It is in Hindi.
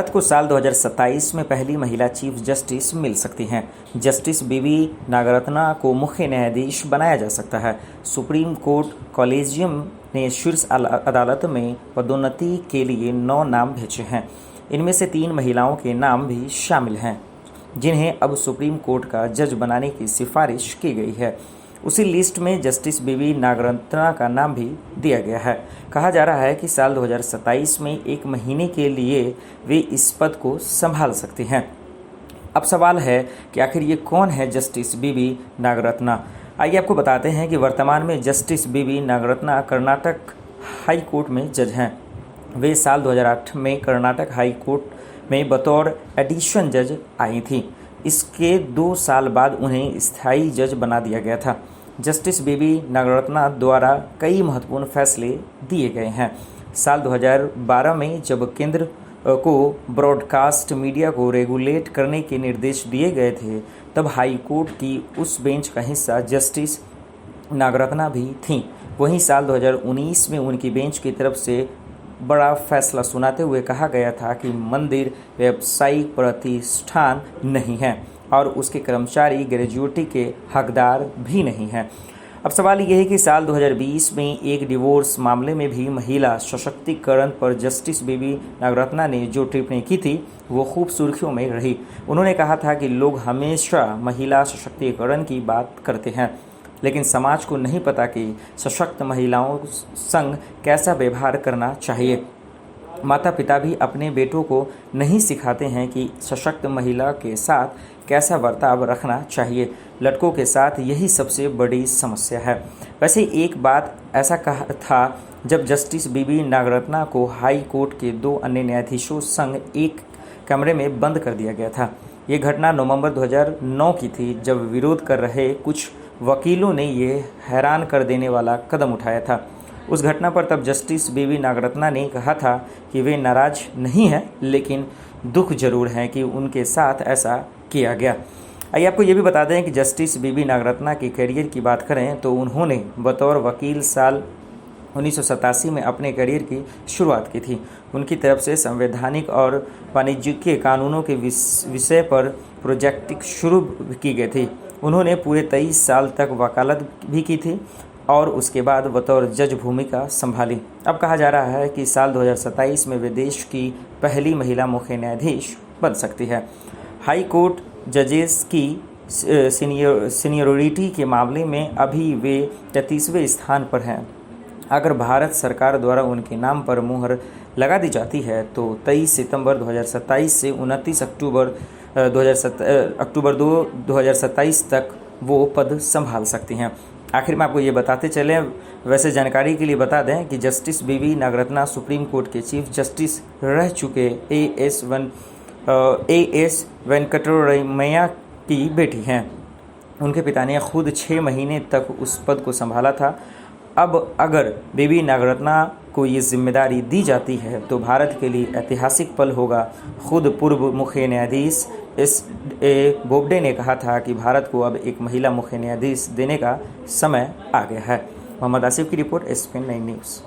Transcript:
भारत को साल 2027 में पहली महिला चीफ जस्टिस मिल सकती हैं। जस्टिस बीवी नागरत्ना को मुख्य न्यायाधीश बनाया जा सकता है। सुप्रीम कोर्ट कॉलेजियम ने शीर्ष अदालत में पदोन्नति के लिए 9 नाम भेजे हैं। इनमें से 3 महिलाओं के नाम भी शामिल हैं, जिन्हें अब सुप्रीम कोर्ट का जज बनाने की सिफारिश की गई है। उसी लिस्ट में जस्टिस बीवी नागरत्ना का नाम भी दिया गया है। कहा जा रहा है कि साल 2027 में 1 महीने के लिए वे इस पद को संभाल सकती हैं। अब सवाल है कि आखिर ये कौन है जस्टिस बीवी नागरत्ना। आइए आपको बताते हैं कि वर्तमान में जस्टिस बीवी नागरत्ना कर्नाटक हाई कोर्ट में जज हैं। वे साल 2008 में कर्नाटक हाई कोर्ट में बतौर एडिशन जज आई थी। इसके 2 साल बाद उन्हें स्थायी जज बना दिया गया था। जस्टिस बीवी नागरत्ना द्वारा कई महत्वपूर्ण फैसले दिए गए हैं। साल 2012 में जब केंद्र को ब्रॉडकास्ट मीडिया को रेगुलेट करने के निर्देश दिए गए थे, तब हाई कोर्ट की उस बेंच का हिस्सा जस्टिस नागरत्ना भी थीं। वहीं साल 2019 में उनकी बेंच की तरफ से बड़ा फैसला सुनाते हुए कहा गया था कि मंदिर व्यावसायिक प्रतिष्ठान नहीं है और उसके कर्मचारी ग्रेजुएटी के हकदार भी नहीं हैं। अब सवाल यह है कि साल 2020 में एक डिवोर्स मामले में भी महिला सशक्तिकरण पर जस्टिस बीवी नागरत्ना ने जो टिप्पणी की थी, वो खूब सुर्खियों में रही। उन्होंने कहा था कि लोग हमेशा महिला सशक्तिकरण की बात करते हैं, लेकिन समाज को नहीं पता कि सशक्त महिलाओं संग कैसा व्यवहार करना चाहिए। माता पिता भी अपने बेटों को नहीं सिखाते हैं कि सशक्त महिला के साथ कैसा बर्ताव रखना चाहिए। लड़कों के साथ यही सबसे बड़ी समस्या है। वैसे एक बात ऐसा कहा था जब जस्टिस बीवी नागरत्ना को हाई कोर्ट के 2 अन्य न्यायाधीशों संग एक कमरे में बंद कर दिया गया था। ये घटना नवंबर 2009 की थी, जब विरोध कर रहे कुछ वकीलों ने ये हैरान कर देने वाला कदम उठाया था। उस घटना पर तब जस्टिस बीवी नागरत्ना ने कहा था कि वे नाराज नहीं हैं, लेकिन दुख जरूर है कि उनके साथ ऐसा किया गया। आइए आपको ये भी बता दें कि जस्टिस बीवी नागरत्ना के करियर की बात करें तो उन्होंने बतौर वकील साल 1987 में अपने करियर की शुरुआत की थी। उनकी तरफ से संवैधानिक और वाणिज्यिक कानूनों के विषय पर प्रोजेक्ट शुरू की गई थी। उन्होंने पूरे 23 साल तक वकालत भी की थी और उसके बाद बतौर जज भूमिका संभाली। अब कहा जा रहा है कि साल 2027 में वे देश की पहली महिला मुख्य न्यायाधीश बन सकती है। हाई कोर्ट जजेस की सीनियरिटी के मामले में अभी वे 33वें स्थान पर हैं। अगर भारत सरकार द्वारा उनके नाम पर मुहर लगा दी जाती है तो 23 सितंबर 2027 से 29 अक्टूबर 2027 तक वो पद संभाल सकती हैं। आखिर में आपको ये बताते चलें, वैसे जानकारी के लिए बता दें कि जस्टिस बीवी नागरत्ना सुप्रीम कोर्ट के चीफ जस्टिस रह चुके एएस वेंकटरमैया की बेटी हैं। उनके पिता ने खुद 6 महीने तक उस पद को संभाला था। अब अगर बीवी नागरत्ना को ये जिम्मेदारी दी जाती है तो भारत के लिए ऐतिहासिक पल होगा। खुद पूर्व मुख्य न्यायाधीश एस.ए. बोबडे ने कहा था कि भारत को अब एक महिला मुख्य न्यायाधीश देने का समय आ गया है। मोहम्मद आसिफ की रिपोर्ट, SPN9 न्यूज़।